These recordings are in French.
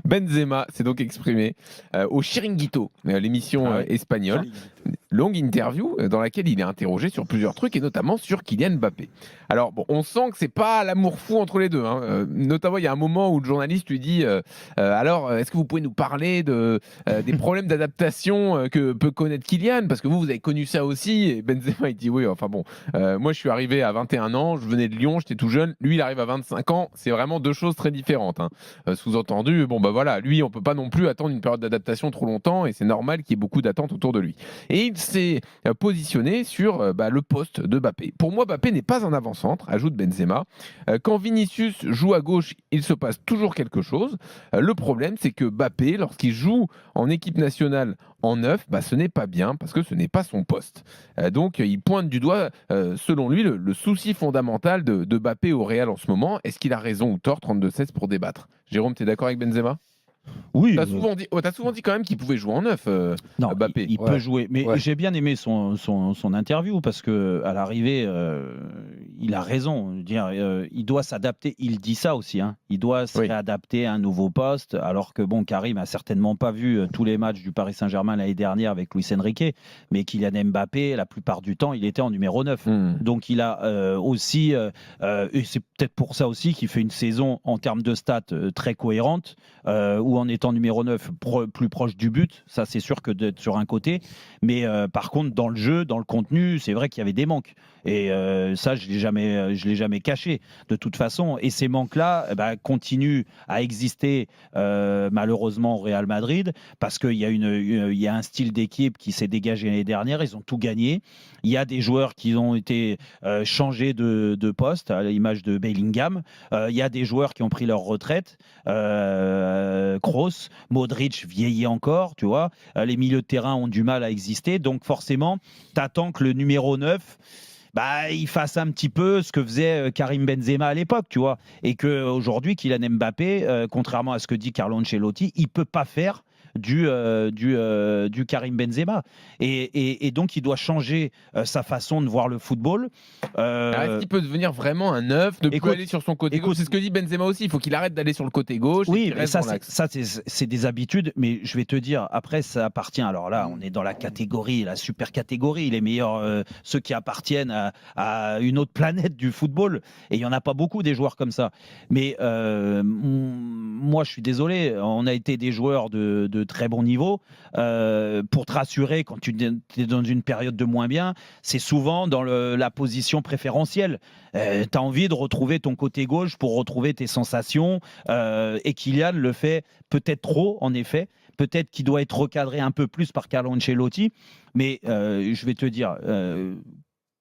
Benzema s'est donc exprimé au Chiringuito, l'émission espagnole. Longue interview dans laquelle il est interrogé sur plusieurs trucs et notamment sur Kylian Mbappé. Alors, bon, on sent que c'est pas l'amour fou entre les deux, hein. Notamment, il y a un moment où le journaliste lui dit alors, est-ce que vous pouvez nous parler des problèmes d'adaptation que peut connaître Kylian? Parce que vous avez connu ça aussi. Et Benzema, il dit oui, enfin bon, moi je suis arrivé à 21 ans, je venais de Lyon, j'étais tout jeune. Lui, il arrive à 25 ans. C'est vraiment deux choses très différentes, hein. Sous-entendu, bon, bah voilà, lui, on peut pas non plus attendre une période d'adaptation trop longtemps et c'est normal qu'il y ait beaucoup d'attentes autour de lui. Et il s'est positionné sur le poste de Mbappé. Pour moi, Mbappé n'est pas un avant-centre, ajoute Benzema. Quand Vinicius joue à gauche, il se passe toujours quelque chose. Le problème, c'est que Mbappé, lorsqu'il joue en équipe nationale en neuf, ce n'est pas bien parce que ce n'est pas son poste. Donc, il pointe du doigt, selon lui, le souci fondamental de Mbappé au Real en ce moment. Est-ce qu'il a raison ou tort? 32-16 pour débattre. Jérôme, tu es d'accord avec Benzema? Oui, T'as souvent dit quand même qu'il pouvait jouer en neuf, non, Mbappé. il peut jouer. Mais j'ai bien aimé son interview parce que à l'arrivée, il a raison. Je veux dire, il doit s'adapter. Il dit ça aussi, hein. Il doit se réadapter à un nouveau poste. Alors que bon, Karim a certainement pas vu tous les matchs du Paris Saint-Germain l'année dernière avec Luis Enrique, mais Kylian Mbappé, la plupart du temps, il était en numéro 9. Donc il a aussi, et c'est peut-être pour ça aussi qu'il fait une saison en termes de stats très cohérente, ou en étant numéro 9 plus proche du but. Ça, c'est sûr que d'être sur un côté. Mais par contre, dans le jeu, dans le contenu, c'est vrai qu'il y avait des manques. Et ça, je ne l'ai jamais caché, de toute façon. Et ces manques-là continuent à exister malheureusement au Real Madrid, parce qu'il y a un style d'équipe qui s'est dégagé l'année dernière. Ils ont tout gagné. Il y a des joueurs qui ont été changés de poste, à l'image de Bellingham. Il y a des joueurs qui ont pris leur retraite. Kroos, Modric vieillit encore, tu vois. Les milieux de terrain ont du mal à exister. Donc forcément, tu attends que le numéro 9 il fasse un petit peu ce que faisait Karim Benzema à l'époque, tu vois. Et qu'aujourd'hui, Kylian Mbappé, contrairement à ce que dit Carlo Ancelotti, il peut pas faire du Karim Benzema. Et donc, il doit changer sa façon de voir le football. Est-ce qu'il peut devenir vraiment un neuf, ne plus aller sur son côté gauche? C'est ce que dit Benzema aussi. Il faut qu'il arrête d'aller sur le côté gauche. Oui, et qu'il reste dans l'axe. ça c'est des habitudes, mais je vais te dire, après, ça appartient. Alors là, on est dans la catégorie, la super catégorie, les meilleurs, ceux qui appartiennent à une autre planète du football. Et il n'y en a pas beaucoup des joueurs comme ça. Mais moi, je suis désolé, on a été des joueurs de très bon niveau. Pour te rassurer, quand tu es dans une période de moins bien, c'est souvent dans la position préférentielle. Tu as envie de retrouver ton côté gauche pour retrouver tes sensations. Et Kylian le fait peut-être trop, en effet. Peut-être qu'il doit être recadré un peu plus par Carlo Ancelotti. Mais je vais te dire,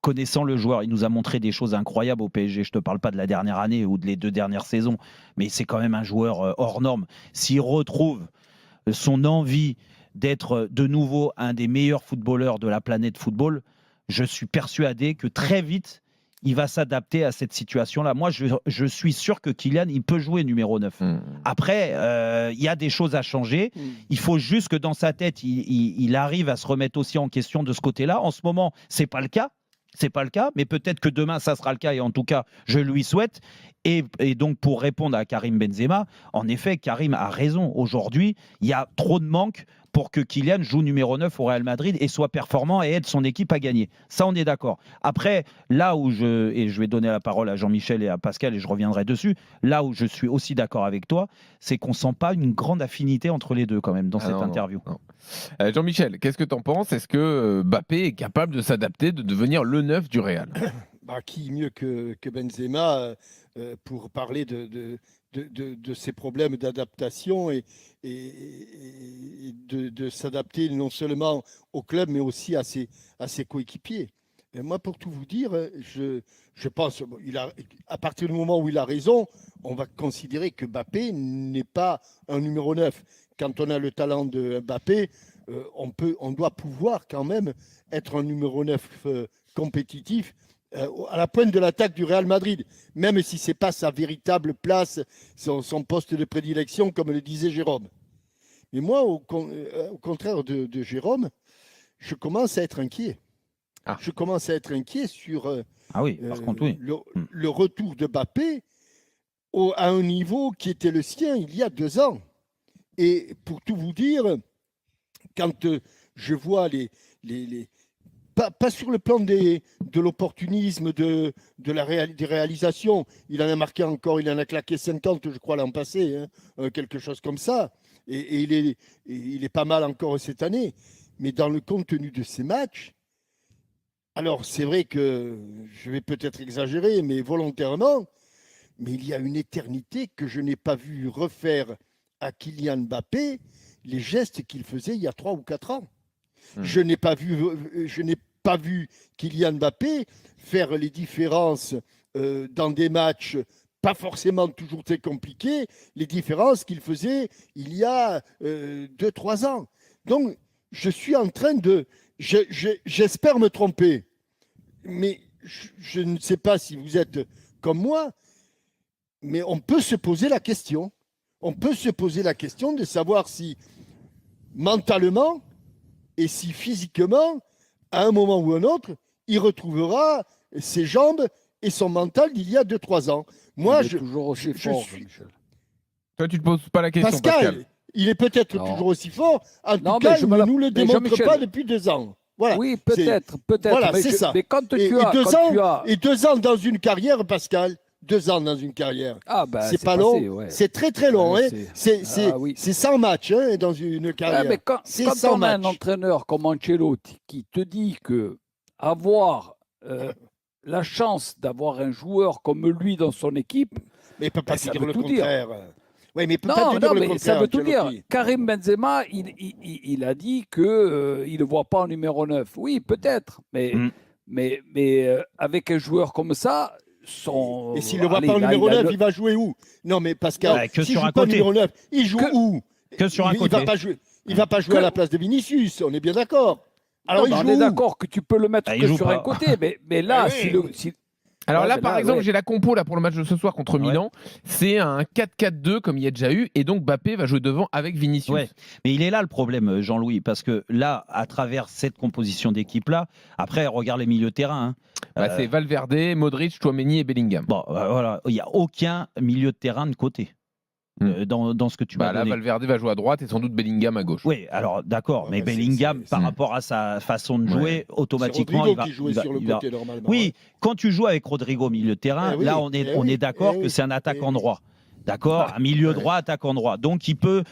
connaissant le joueur, il nous a montré des choses incroyables au PSG. Je ne te parle pas de la dernière année ou de les 2 dernières saisons, mais c'est quand même un joueur hors norme. S'il retrouve son envie d'être de nouveau un des meilleurs footballeurs de la planète football, je suis persuadé que très vite, il va s'adapter à cette situation-là. Moi, je suis sûr que Kylian, il peut jouer numéro 9. Après, il y a des choses à changer. Il faut juste que dans sa tête, il arrive à se remettre aussi en question de ce côté-là. En ce moment, c'est pas le cas. C'est pas le cas, mais peut-être que demain, ça sera le cas. Et en tout cas, je lui souhaite. Et donc, pour répondre à Karim Benzema, en effet, Karim a raison. Aujourd'hui, il y a trop de manques pour que Kylian joue numéro 9 au Real Madrid et soit performant et aide son équipe à gagner. Ça, on est d'accord. Après, là où et je vais donner la parole à Jean-Michel et à Pascal et je reviendrai dessus, là où je suis aussi d'accord avec toi, c'est qu'on sent pas une grande affinité entre les deux quand même dans cette interview. Non. Jean-Michel, qu'est-ce que tu en penses? Est-ce que Mbappé est capable de s'adapter, de devenir le 9 du Real? Qui mieux que Benzema pour parler de ces problèmes d'adaptation et de s'adapter non seulement au club, mais aussi à ses coéquipiers. Et moi, pour tout vous dire, je pense à partir du moment où il a raison, on va considérer que Mbappé n'est pas un numéro 9. Quand on a le talent de Mbappé, on doit pouvoir quand même être un numéro 9 compétitif à la pointe de l'attaque du Real Madrid, même si ce n'est pas sa véritable place, son poste de prédilection, comme le disait Jérôme. Mais moi, au contraire de Jérôme, je commence à être inquiet. Je commence à être inquiet sur par contre, oui. le retour de Mbappé à un niveau qui était le sien il y a 2 ans. Et pour tout vous dire, quand je vois pas sur le plan de l'opportunisme, des réalisations, il en a marqué encore, il en a claqué 50, je crois, l'an passé, quelque chose comme ça, et il est pas mal encore cette année. Mais dans le contenu de ces matchs, alors c'est vrai que je vais peut-être exagérer, mais volontairement, mais il y a une éternité que je n'ai pas vu refaire à Kylian Mbappé les gestes qu'il faisait il y a 3 ou 4 ans. Je n'ai pas vu Kylian Mbappé faire les différences dans des matchs pas forcément toujours très compliqués, les différences qu'il faisait il y a 2-3 ans. Donc, je suis en train de... J'espère me tromper, mais je ne sais pas si vous êtes comme moi, mais on peut se poser la question. On peut se poser la question de savoir si mentalement et si physiquement, à un moment ou un autre, il retrouvera ses jambes et son mental d'il y a 2-3 ans. Moi, il est toujours aussi fort, Michel. Toi, tu ne te poses pas la question, Pascal. Il est peut-être toujours aussi fort. En tout cas, il ne nous le démontre pas depuis 2 ans. Voilà. Oui, peut-être. Voilà, c'est ça. Mais quand tu as... Et 2 ans dans une carrière, Pascal, 2 ans dans une carrière. C'est pas passé, long, ouais. c'est très très long. C'est 100 matchs dans une carrière. Mais quand on a un entraîneur comme Ancelotti qui te dit que avoir la chance d'avoir un joueur comme lui dans son équipe, mais il peut pas ça dire veut le tout contraire. dire. Oui, mais il peut pas dire le contraire. Ça veut tout dire. Ancelotti. Karim Benzema, il a dit qu'il ne le voit pas en numéro 9. Oui, peut-être. Mais avec un joueur comme ça, et s'il ne le voit pas en numéro 9, il va jouer où? Non, mais Pascal, s'il ne joue pas en numéro 9, il joue où? Que sur un côté. Il ne va pas jouer à la place de Vinicius, on est bien d'accord. Alors, on est d'accord que tu peux le mettre que sur un côté, mais là, Alors là, par exemple, j'ai la compo là, pour le match de ce soir contre Milan. C'est un 4-4-2 comme il y a déjà eu. Et donc, Mbappé va jouer devant avec Vinicius. Ouais. Mais il est là le problème, Jean-Louis. Parce que là, à travers cette composition d'équipe-là, après, regarde les milieux de terrain. C'est Valverde, Modric, Tchouaméni et Bellingham. Bon, voilà. Il n'y a aucun milieu de terrain de côté. Dans ce que tu m'as donné. Là, Valverde va jouer à droite et sans doute Bellingham à gauche. Oui, alors d'accord, mais Bellingham, par rapport à sa façon de jouer, automatiquement, il va jouer sur le côté normalement. Oui, quand tu joues avec Rodrigo au milieu de terrain, là, on est d'accord que c'est un attaquant droit. D'accord, un milieu droit, attaquant droit. Donc, tu peux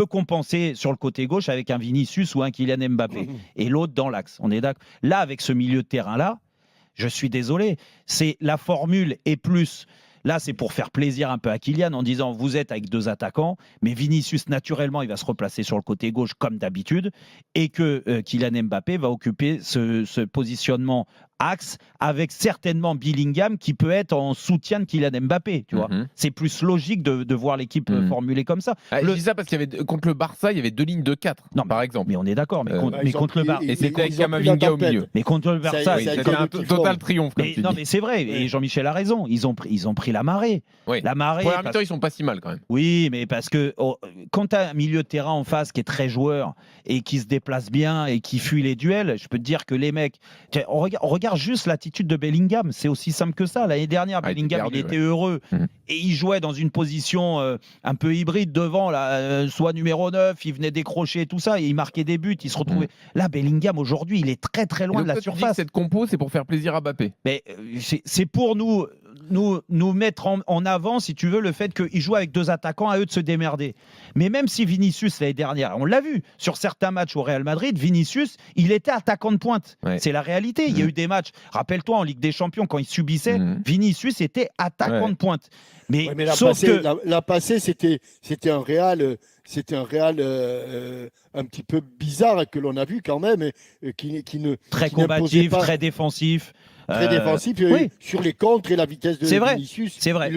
compenser sur le côté gauche avec un Vinicius ou un Kylian Mbappé et l'autre dans l'axe. On est d'accord. Là, avec ce milieu de terrain-là, je suis désolé, c'est la formule et plus. Là, c'est pour faire plaisir un peu à Kylian en disant vous êtes avec 2 attaquants, mais Vinicius, naturellement, il va se replacer sur le côté gauche comme d'habitude et que Kylian Mbappé va occuper ce positionnement axe avec certainement Bellingham qui peut être en soutien de Kylian Mbappé. Tu vois, c'est plus logique de voir l'équipe formulée comme ça. Je dis ça parce qu'il y avait contre le Barça, il y avait 2 lignes de 4, par exemple. Mais on est d'accord. Mais contre le Barça, et c'était avec Camavinga au milieu. Mais contre le Barça, c'était un total triomphe. Non, mais c'est vrai. Et Jean-Michel a raison. Ils ont pris la marée. Oui. La marée. Pour la mi-temps, ils sont pas si mal quand même. Oui, mais parce que quand tu as un milieu de terrain en face qui est très joueur et qui se déplace bien et qui fuit les duels, je peux te dire que les mecs. On regarde juste l'attitude de Bellingham. C'est aussi simple que ça. L'année dernière, Bellingham, il était heureux et il jouait dans une position un peu hybride devant, soit numéro 9, il venait décrocher tout ça et il marquait des buts. Il se retrouvait. Là, Bellingham, aujourd'hui, il est très très loin de la surface. Cette compo, c'est pour faire plaisir à Mbappé. Mais c'est pour nous mettre en avant, si tu veux, le fait qu'ils jouent avec 2 attaquants, à eux de se démerder. Mais même si Vinicius, l'année dernière, on l'a vu, sur certains matchs au Real Madrid, Vinicius, il était attaquant de pointe. Ouais. C'est la réalité. Il y a eu des matchs, rappelle-toi, en Ligue des Champions, quand il subissait, Vinicius était attaquant de pointe. Mais la passée, c'était un Real... C'était un Real un petit peu bizarre que l'on a vu quand même, qui ne très combatif, très défensif. Très défensif, sur les contres et la vitesse de Vinicius. C'est vrai.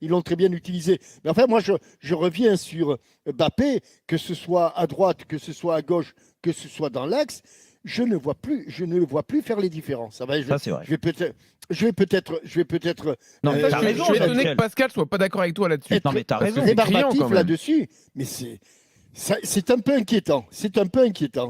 Ils l'ont très bien utilisé. Mais enfin, moi, je reviens sur Mbappé, que ce soit à droite, que ce soit à gauche, que ce soit dans l'axe. Je ne le vois plus faire les différences. Ça, c'est vrai. Je vais peut-être. Non, je suis étonné que Pascal soit pas d'accord avec toi là-dessus. Non, mais t'as raison. Rébarbatif là-dessus, mais c'est un peu inquiétant. C'est un peu inquiétant.